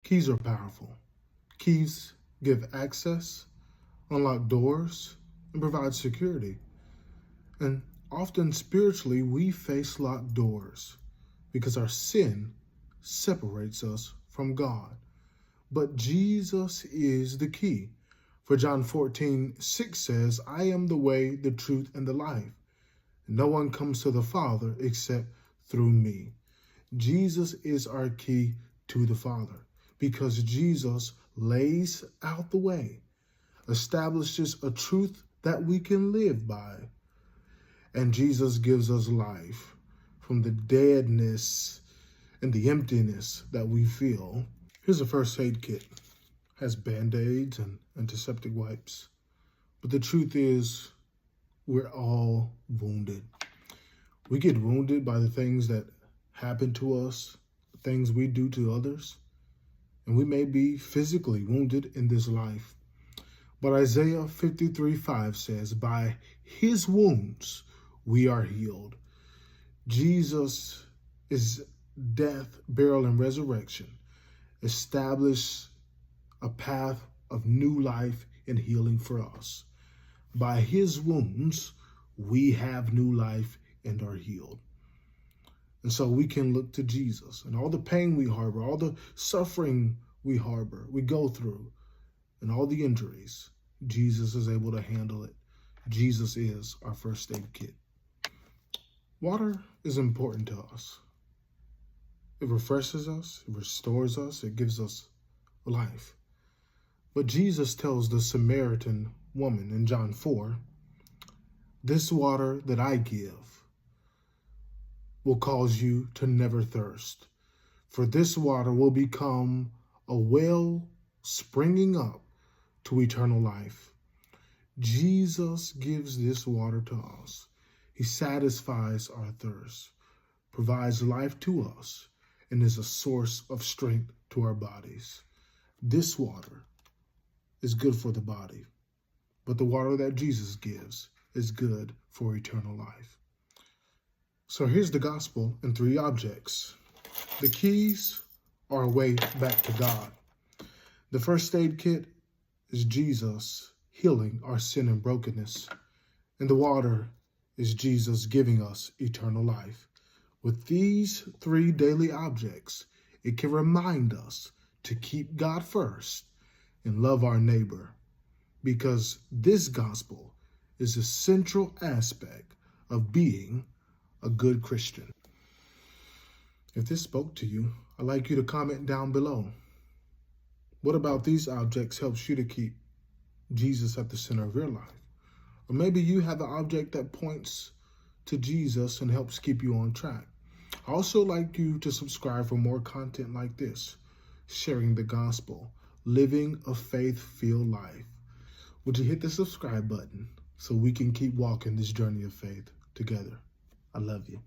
Keys are powerful. Keys give access, unlock doors, and provide security. And often spiritually, we face locked doors because our sin separates us from God. But Jesus is the key. For John 14:6 says, I am the way, the truth, and the life. No one comes to the Father except through me. Jesus is our key to the Father because Jesus lays out the way, establishes a truth that we can live by. And Jesus gives us life from the deadness and the emptiness that we feel. Here's a first aid kit. It has Band-Aids and antiseptic wipes. But the truth is, we're all wounded. We get wounded by the things that happen to us, things we do to others. And we may be physically wounded in this life. But Isaiah 53:5 says, by his wounds we are healed. Jesus is death, burial, and resurrection. Establish a path of new life and healing for us. By his wounds, we have new life and are healed. And so we can look to Jesus, and all the pain we harbor, all the suffering we harbor, we go through, and all the injuries, Jesus is able to handle it. Jesus is our first aid kit. Water is important to us. It refreshes us, it restores us, it gives us life. But Jesus tells the Samaritan woman in John 4, this water that I give will cause you to never thirst. For this water will become a well springing up to eternal life. Jesus gives this water to us. He satisfies our thirst, provides life to us, and is a source of strength to our bodies. This water is good for the body, but the water that Jesus gives is good for eternal life. So here's the gospel in 3 objects. The keys are a way back to God. The first aid kit is Jesus healing our sin and brokenness. And the water is Jesus giving us eternal life. With these 3 daily objects, it can remind us to keep God first and love our neighbor, because this gospel is a central aspect of being a good Christian. If this spoke to you, I'd like you to comment down below. What about these objects helps you to keep Jesus at the center of your life? Or maybe you have an object that points to Jesus and helps keep you on track. I also like you to subscribe for more content like this, sharing the gospel, living a faith-filled life. Would you hit the subscribe button so we can keep walking this journey of faith together? I love you.